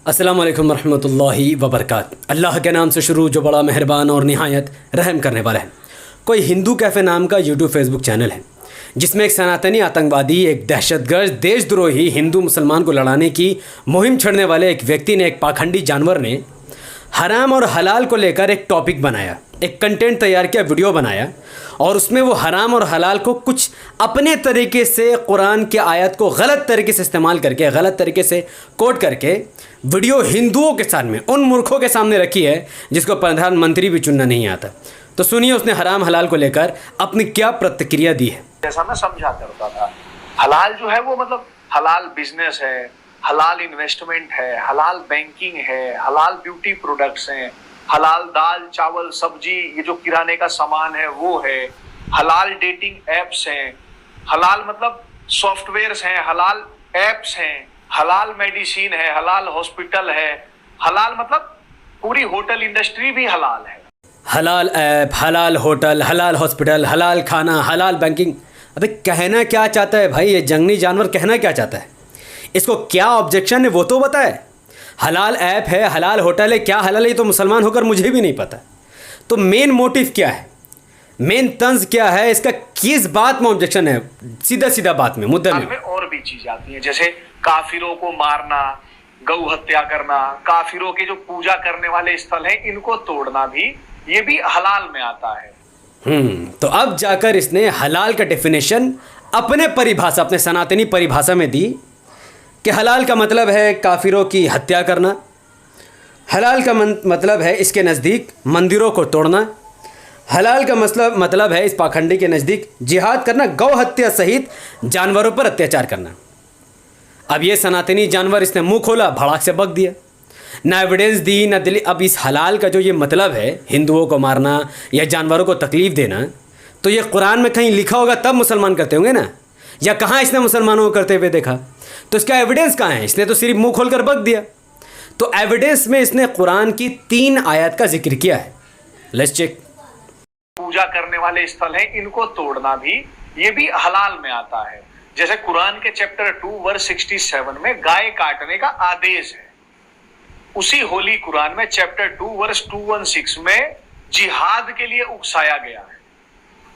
अस्सलाम वालेकुम रहमतुल्लाहि वबरकात। अल्लाह के नाम से शुरू जो बड़ा मेहरबान और निहायत रहम करने वाला है। कोई हिंदू कैफ़े नाम का यूट्यूब फेसबुक चैनल है जिसमें एक सनातनी आतंकवादी, एक दहशतगर्द, देशद्रोही हिंदू मुसलमान को लड़ाने की मुहिम छेड़ने वाले एक व्यक्ति ने, एक पाखंडी जानवर ने हराम और हलाल को लेकर एक टॉपिक बनाया, एक कंटेंट तैयार किया, वीडियो बनाया और उसमें वो हराम और हलाल को कुछ अपने तरीके से कुरान के आयत को गलत तरीके से इस्तेमाल करके, गलत तरीके से कोट करके वीडियो हिंदुओं के सामने, उन मूर्खों के सामने रखी है जिसको प्रधानमंत्री भी चुनना नहीं आता। तो सुनिए उसने हराम हलाल को लेकर अपनी क्या प्रतिक्रिया दी है। जैसा मैं समझा करता था, हलाल जो है वो मतलब हलाल बिजनेस है, हलाल इन्वेस्टमेंट है, हलाल बैंकिंग है, हलाल ब्यूटी प्रोडक्ट्स हैं, हलाल दाल चावल सब्जी, ये जो किराने का सामान है वो है, हलाल डेटिंग एप्स हैं, हलाल मतलब सॉफ्टवेयर्स हैं, हलाल एप्स हैं, हलाल मेडिसिन है, हलाल हॉस्पिटल है, हलाल मतलब पूरी होटल इंडस्ट्री भी हलाल है। हलाल ऐप, हलाल होटल, हलाल हॉस्पिटल, हलाल खाना, हलाल बैंकिंग। अबे कहना क्या चाहता है भाई ये जंगली जानवर? कहना क्या चाहता है? इसको क्या ऑब्जेक्शन है वो तो बताए। हलाल ऐप है, हलाल होटल है, क्या हलाल है ये तो मुसलमान होकर मुझे भी नहीं पता। तो मेन मोटिव क्या है, मेन तंज क्या है इसका, किस बात में ऑब्जेक्शन है? सीधा सीधा बात में, मुद्दे में और भी चीजें आती हैं, जैसे काफिरों को मारना, गौ हत्या करना, काफिरों के जो पूजा करने वाले स्थल हैं इनको तोड़ना भी, ये भी हलाल में आता है। तो अब जाकर इसने हलाल का डेफिनेशन अपने परिभाषा, अपने सनातनी परिभाषा में दी कि हलाल का मतलब है काफिरों की हत्या करना, हलाल का मतलब है इसके नज़दीक मंदिरों को तोड़ना, हलाल का मतलब है इस पाखंडी के नज़दीक जिहाद करना, गौ हत्या सहित जानवरों पर अत्याचार करना। अब ये सनातनी जानवर इसने मुंह खोला, भड़ाक से बक दिया, ना एविडेंस दी ना दिली। अब इस हलाल का जो ये मतलब है हिंदुओं को मारना या जानवरों को तकलीफ़ देना, तो ये कुरान में कहीं लिखा होगा तब मुसलमान करते होंगे ना, या कहाँ इसने मुसलमानों को करते हुए देखा? तो इसका एविडेंस कहाँ है? इसने तो सिर्फ मुंह खोलकर बक दिया। तो एविडेंस में इसने कुरान की 3 आयत का जिक्र किया है। Let's check. पूजा करने वाले स्थल हैं इनको तोड़ना भी, ये भी हलाल में आता है। जैसे कुरान के चैप्टर 2 वर्स 67 में गाय काटने का आदेश है। उसी होली कुरान में चैप्टर 2 वर्स 216 में जिहाद के लिए उकसाया गया है।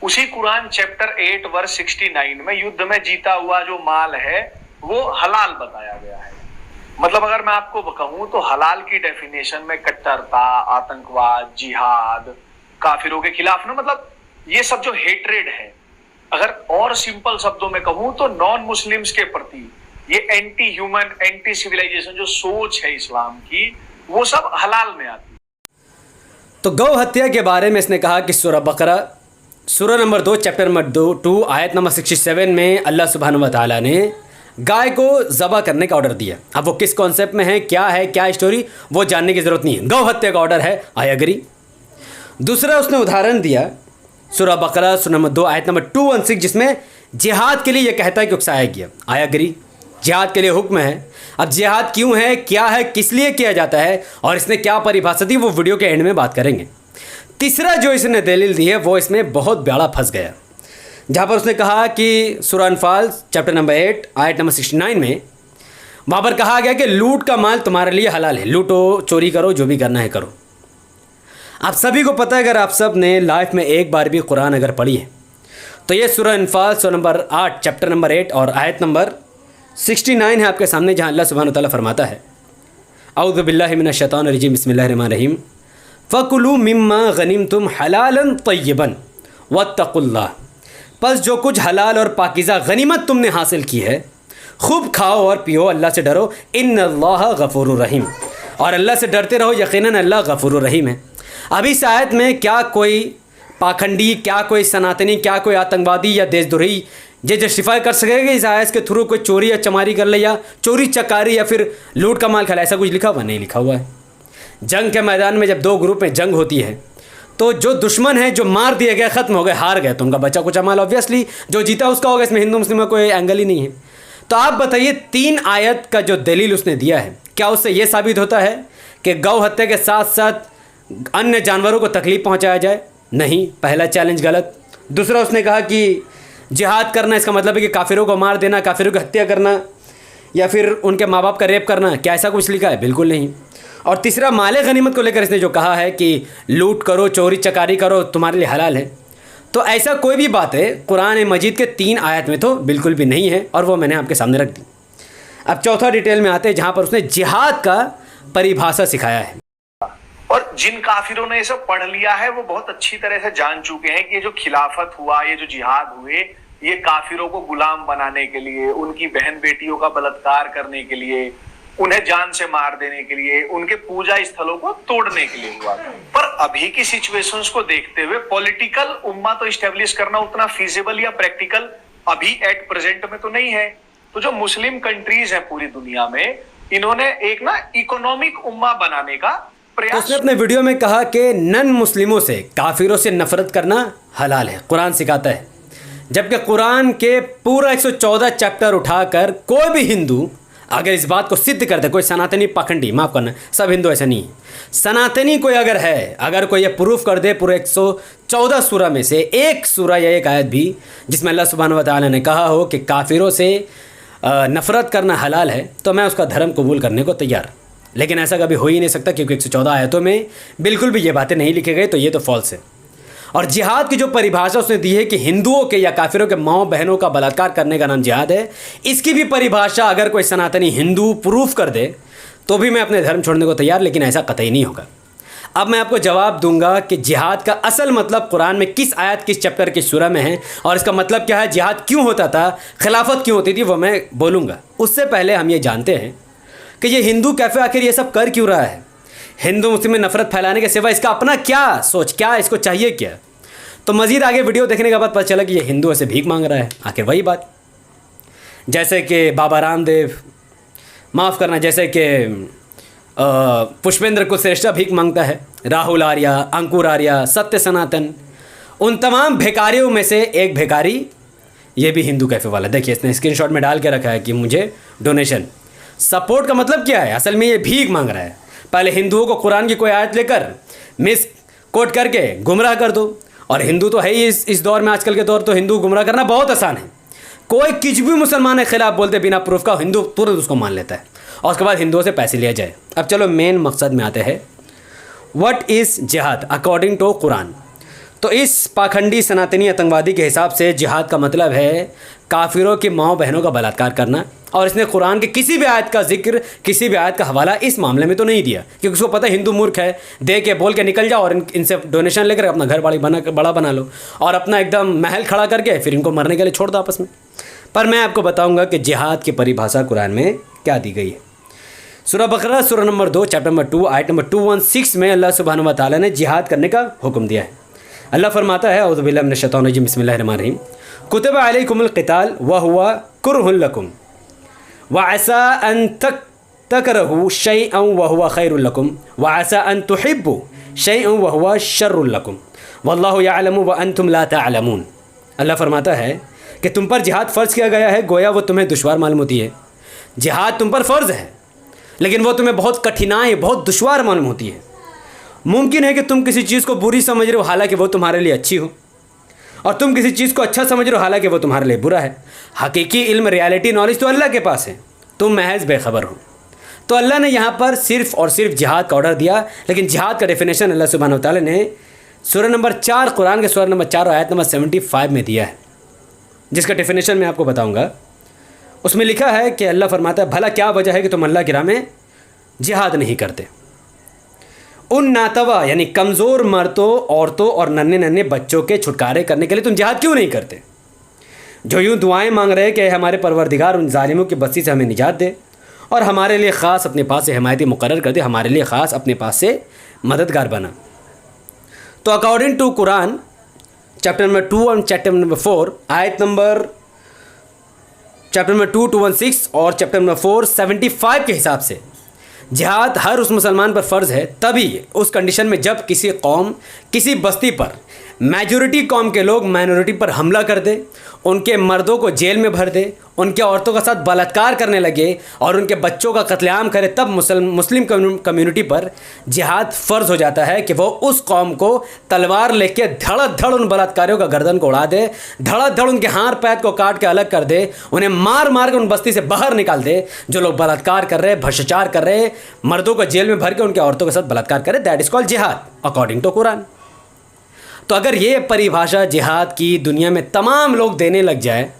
उसी कुरान चैप्टर 8 वर्स 69 में युद्ध में जीता हुआ जो माल है वो हलाल बताया गया है। मतलब अगर मैं आपको कहूं तो हलाल की डेफिनेशन में कट्टरता, आतंकवाद, जिहाद, काफिरों के खिलाफ ना, मतलब ये सब जो हेट्रेड है, अगर और सिंपल शब्दों में कहूं तो नॉन मुस्लिम्स के प्रति ये एंटी ह्यूमन, एंटी सिविलाइजेशन जो सोच है इस्लाम की, वो सब हलाल में आती है। तो गौ हत्या के बारे में इसने कहा कि सूरह बकरा सूरह नंबर 2 चैप्टर नंबर 2 आयत नंबर 67 में अल्लाह सुब्हानहू व तआला ने गाय को ज़बह करने का ऑर्डर दिया। अब वो किस कॉन्सेप्ट में है, क्या स्टोरी, वो जानने की ज़रूरत नहीं है। गौ हत्या का ऑर्डर है, आई एग्री। दूसरा उसने उदाहरण दिया सूरह बकरा सूरह नंबर 2 आयत नंबर 216 जिसमें जिहाद के लिए यह कहता है कि उकसाया गया, आई एग्री। जिहाद के लिए हुक्म है। अब जिहाद क्यों है, क्या है, किस लिए किया जाता है और इसने क्या परिभाषा दी, वो वीडियो के एंड में बात करेंगे। तीसरा जो इसने दलील दी है वो इसमें बहुत बड़ा फंस गया, जहाँ पर उसने कहा कि सूरह अनफाल चैप्टर नंबर 8 आयत नंबर 69 में वहाँ पर कहा गया कि लूट का माल तुम्हारे लिए हलाल है, लूटो, चोरी करो, जो भी करना है करो। आप सभी को पता है, अगर आप सब ने लाइफ में एक बार भी कुरान अगर पढ़ी है तो ये सूरह अनफाल सूरह नंबर 8 चैप्टर नंबर 8 और आयत नंबर 69 है आपके सामने, जहाँ अल्लाह सुब्हानहू व तआला फरमाता है, औज़ु बिल्लाहि मिनश शैतानिर रजीम, बिस्मिल्लाहिर रहमानिर रहीम, फ़कुलू मिम्मा गनिमतुम हलालन तय्यबन वत्तकुल्लाह। बस जो कुछ हलाल और पाकीज़ा गनीमत तुमने हासिल की है खूब खाओ और पियो, अल्लाह से डरो, इन्नल्लाह गफूरुर रहीम, और अल्लाह से डरते रहो, यकीनन अल्लाह गफूरुर रहीम है। अब इस आयत में क्या कोई पाखंडी, क्या कोई सनातनी, क्या कोई आतंकवादी या देशद्रोही ये जस्टिफाई कर सकेगा इस आयत के थ्रू कोई चोरी या चमारी कर ले, या चोरी चकारी, या फिर लूट का माल खाला? ऐसा कुछ लिखा हुआ नहीं लिखा हुआ है। जंग के मैदान में जब 2 ग्रुप में जंग होती है तो जो दुश्मन है, जो मार दिए गए, ख़त्म हो गए, हार गए, तो उनका बचा कुचा माल ऑब्वियसली जो जीता उसका होगा। इसमें हिंदू मुस्लिम का कोई एंगल ही नहीं है। तो आप बताइए 3 आयत का जो दलील उसने दिया है, क्या उससे ये साबित होता है कि गौ हत्या के साथ साथ अन्य जानवरों को तकलीफ़ पहुँचाया जाए? नहीं, पहला चैलेंज गलत। दूसरा उसने कहा कि जिहाद करना इसका मतलब है कि काफिरों को मार देना, काफिरों की हत्या करना, या फिर उनके माँ बाप का रेप करना, क्या ऐसा कुछ लिखा है? बिल्कुल नहीं। और तीसरा, माले गनीमत को लेकर इसने जो कहा है कि लूट करो, चोरी चकारी करो, तुम्हारे लिए हलाल है, तो ऐसा कोई भी बात है कुरान मजीद के 3 आयत में तो बिल्कुल भी नहीं है, और वो मैंने आपके सामने रख दी। अब चौथा डिटेल में आते हैं, जहाँ पर उसने जिहाद का परिभाषा सिखाया है। और जिन काफिरों ने ये सब पढ़ लिया है वो बहुत अच्छी तरह से जान चुके हैं कि ये जो खिलाफत हुआ, ये जो जिहाद हुए, ये काफिरों को गुलाम बनाने के लिए, उनकी बहन बेटियों का बलात्कार करने के लिए, उन्हें जान से मार देने के लिए, उनके पूजा स्थलों को तोड़ने के लिए हुआ। पर अभी की सिचुएशंस को देखते हुए पॉलिटिकल उम्मा तो इस्टेब्लिश करना उतना फीजिबल या प्रैक्टिकल अभी एट प्रेजेंट में तो नहीं है। तो जो मुस्लिम कंट्रीज हैं पूरी दुनिया में, इन्होंने एक ना इकोनॉमिक उम्मा बनाने का प्रयास। उसने अपने वीडियो में कहा कि नन मुस्लिमों से, काफिरों से नफरत करना हलाल है, कुरान सिखाता है। जबकि कुरान के पूरा 114 चैप्टर उठाकर कोई भी हिंदू अगर इस बात को सिद्ध कर दे, कोई सनातनी पाखंडी, माफ़ करना, सब हिंदू ऐसा नहीं है, सनातनी कोई अगर है, अगर कोई ये प्रूफ कर दे पूरे 114 सूरा में से एक सूरा या एक आयत भी जिसमें अल्लाह सुब्हानहू व तआला ने कहा हो कि काफिरों से नफ़रत करना हलाल है, तो मैं उसका धर्म कबूल करने को तैयार। लेकिन ऐसा कभी हो ही नहीं सकता, क्योंकि 114 आयतों में बिल्कुल भी ये बातें नहीं लिखी गई, तो ये तो फॉल्स है। और जिहाद की जो परिभाषा उसने दी है कि हिंदुओं के या काफिरों के माओ बहनों का बलात्कार करने का नाम जिहाद है, इसकी भी परिभाषा अगर कोई सनातनी हिंदू प्रूफ कर दे तो भी मैं अपने धर्म छोड़ने को तैयार, लेकिन ऐसा कतई नहीं होगा। अब मैं आपको जवाब दूंगा कि जिहाद का असल मतलब कुरान में किस आयत, किस चैप्टर, किस सूरा में है, और इसका मतलब क्या है, जिहाद क्यों होता था, खिलाफत क्यों होती थी, वो मैं बोलूँगा। उससे पहले हम ये जानते हैं कि ये हिंदू कैफ़े आखिर ये सब कर क्यों रहा है। हिंदू मुस्लिम में नफरत फैलाने के सिवा इसका अपना क्या सोच, क्या इसको चाहिए क्या। तो मज़ीद आगे वीडियो देखने के बाद पता चला कि ये हिंदुओं से भीख मांग रहा है। आखिर वही बात, जैसे कि बाबा रामदेव, माफ़ करना, जैसे कि पुष्पेंद्र कुशरेष्ठा भीख मांगता है, राहुल आर्या, अंकुर आर्या, सत्य सनातन, उन तमाम भिखारियों में से एक भिखारी ये भी हिंदू कैफ़े वाला। देखिए इसने स्क्रीनशॉट में डाल के रखा है कि मुझे डोनेशन। सपोर्ट का मतलब क्या है, असल में ये भीख मांग रहा है। पहले हिंदुओं को कुरान की कोई आयत लेकर मिस कोट करके गुमराह कर दो, और हिंदू तो है ही इस दौर में, आजकल के दौर तो हिंदू गुमराह करना बहुत आसान है। कोई कुछ भी मुसलमान के खिलाफ बोलते बिना प्रूफ का, हिंदू तुरंत उसको मान लेता है, और उसके बाद हिंदुओं से पैसे लिया जाए। अब चलो मेन मकसद में आते हैं, व्हाट इज़ जिहाद अकॉर्डिंग टू कुरान। तो इस पाखंडी सनातनी आतंकवादी के हिसाब से जिहाद का मतलब है काफिरों की माओ बहनों का बलात्कार करना। और इसने कुरान के किसी भी आयत का जिक्र, किसी भी आयत का हवाला इस मामले में तो नहीं दिया, क्योंकि उसको पता है हिंदू मूर्ख है, दे के बोल के निकल जाओ और इनसे डोनेशन लेकर अपना घर बड़ा बना लो और अपना एकदम महल खड़ा करके फिर इनको मरने के लिए छोड़ दो आपस में। पर मैं आपको बताऊँगा कि जिहाद की परिभाषा कुरान में क्या दी गई है। सूरह बकरा सूरह नंबर 2 चैप्टर नंबर 2 आयत नंबर 216 में अल्लाह सुब्हानहू व तआला ने जिहाद करने का हुक्म दिया है। अल्लाह फरमाता है, औज़ु बिल्लाहि मिनश शैतानिर रजीम, बिस्मिल्लाहिर रहमानिर रहीम, कुतिबा अलैकुमुल क़िताल व हुवा कुरहुन लकुम व असा अन तकरहू शैअन व हुवा खैरुल लकुम व असा अन तुहिब्बू शैअन व हुवा शर्रुल लकुम वल्लाहु यअलमु व अंतुम ला तअलमून। अल्लाह फरमाता है कि तुम पर जिहाद फ़र्ज़ किया गया है, गोया वो तुम्हें दुश्वार मालूम होती है। जिहाद तुम पर फ़र्ज़ है, लेकिन वो तुम्हें बहुत कठिनाई, बहुत दुश्वार मालूम होती है। मुमकिन है कि तुम किसी चीज़ को बुरी समझ रहे हो हालांकि वो तुम्हारे लिए अच्छी हो, और तुम किसी चीज़ को अच्छा समझ रहे हो हालांकि वो तुम्हारे लिए बुरा है। हकीकी इल्म, रियलिटी नॉलेज तो अल्लाह के पास है, तुम महज बेखबर हो। तो अल्लाह ने यहाँ पर सिर्फ़ और सिर्फ जिहाद का ऑर्डर दिया, लेकिन जिहाद का डेफिनेशन अल्लाह सुब्हानहू व तआला ने सूरह नंबर 4 कुरान के सूरह नंबर 4 आयत नंबर 75 में दिया है, जिसका डेफिनेशन मैं आपको बताऊँगा। उसमें लिखा है कि अल्लाह फरमाता है, भला क्या वजह है कि तुम अल्लाह की राह में जिहाद नहीं करते। उन नातवा यानी कमज़ोर मर्दों, औरतों और नन्हे नन्हे बच्चों के छुटकारे करने के लिए तुम जिहाद क्यों नहीं करते, जो यूँ दुआएं मांग रहे कि हमारे परवरदिगार उन जालिमों की बस्ती से हमें निजात दे और हमारे लिए ख़ास अपने पास से हिमायती मुकर्रर कर दे, हमारे लिए ख़ास अपने पास से मददगार बना। तो according to Quran chapter number 2 और चैप्टर नंबर 4 आयत नंबर चैप्टर नंबर 2 216 और चैप्टर नंबर 4 75 के हिसाब से जिहाद हर उस मुसलमान पर फ़र्ज़ है, तभी उस कंडीशन में जब किसी कौम, किसी बस्ती पर मेजॉरिटी कौम के लोग माइनॉरिटी पर हमला कर दे, उनके मर्दों को जेल में भर दे, उनके औरतों के साथ बलात्कार करने लगे और उनके बच्चों का कत्लेआम करे, तब मुस्लिम कम्युनिटी पर जिहाद फ़र्ज हो जाता है कि वो उस कौम को तलवार लेके धड़ उन बलात्कारियों का गर्दन को उड़ा दे, धड़ उनके हाथ पैर को काट के अलग कर दे, उन्हें मार के उन बस्ती से बाहर निकाल दे जो लोग बलात्कार कर रहे, भ्रष्टाचार कर रहे, मर्दों को जेल में भर के उनके औरतों के साथ बलात्कार करे। दैट इज़ कॉल्ड जिहाद अकॉर्डिंग टू कुरान। तो अगर ये परिभाषा जिहाद की दुनिया में तमाम लोग देने लग जाए,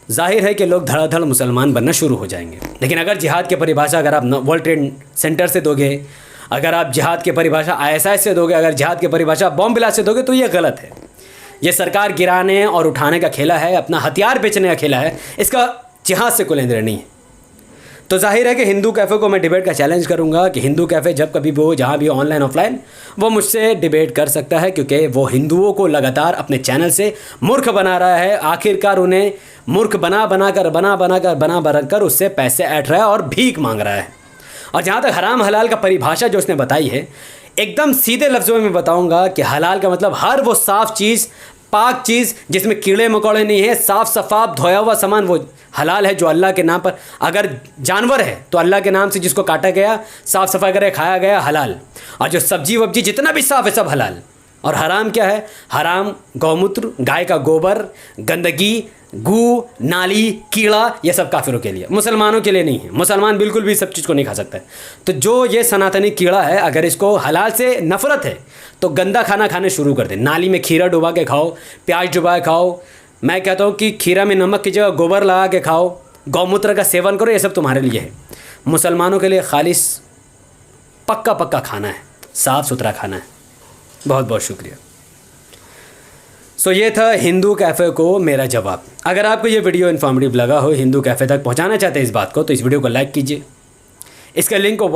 जाहिर है कि लोग धड़ाधड़ मुसलमान बनना शुरू हो जाएंगे। लेकिन अगर जिहाद की परिभाषा अगर आप वर्ल्ड ट्रेड सेंटर से दोगे, अगर आप जिहाद की परिभाषा ISI से दोगे, अगर जिहाद की परिभाषा बॉम्ब ब्लास्ट से दोगे, तो ये गलत है। ये सरकार गिराने और उठाने का खेला है, अपना हथियार बेचने का खेला है, इसका जिहाद से कोई लेना नहीं है। तो जाहिर है कि हिंदू कैफ़े को मैं डिबेट का चैलेंज करूंगा कि हिंदू कैफ़े जब कभी भी हो, जहाँ भी ऑनलाइन ऑफलाइन, वो मुझसे डिबेट कर सकता है, क्योंकि वो हिंदुओं को लगातार अपने चैनल से मूर्ख बना रहा है। आखिरकार उन्हें मूर्ख बनाकर उससे पैसे ऐंठ रहा है और भीख मांग रहा है। और जहाँ तक हराम हलाल का परिभाषा जो उसने बताई है, एकदम सीधे लफ्ज़ों में बताऊँगा कि हलाल का मतलब हर वो साफ़ चीज़, पाक चीज़ जिसमें कीड़े मकोड़े नहीं है, साफ़ सफ़ाफ धोया हुआ सामान, वो हलाल है जो अल्लाह के नाम पर। अगर जानवर है तो अल्लाह के नाम से जिसको काटा गया, साफ़ सफाई करे, खाया गया, हलाल। और जो सब्जी वब्जी जितना भी साफ़ है सब हलाल। और हराम क्या है? हराम गौमूत्र, गाय का गोबर, गंदगी, गू, नाली, कीड़ा, ये सब काफिरों के लिए, मुसलमानों के लिए नहीं है। मुसलमान बिल्कुल भी सब चीज़ को नहीं खा सकता है। तो जो ये सनातनी कीड़ा है, अगर इसको हलाल से नफ़रत है तो गंदा खाना खाने शुरू कर दे। नाली में खीरा डुबा के खाओ, प्याज डुबा के खाओ। मैं कहता हूँ कि खीरा में नमक की जगह गोबर लगा के खाओ, गौमूत्र का सेवन करो। ये सब तुम्हारे लिए है। मुसलमानों के लिए खालिस पक्का खाना है, साफ़ सुथरा खाना है। बहुत बहुत शुक्रिया। सो ये था हिंदू कैफ़े को मेरा जवाब। अगर आपको ये वीडियो इन्फॉर्मेटिव लगा हो, हिंदू कैफ़े तक पहुंचाना चाहते हैं इस बात को, तो इस वीडियो को लाइक कीजिए। इसका लिंक को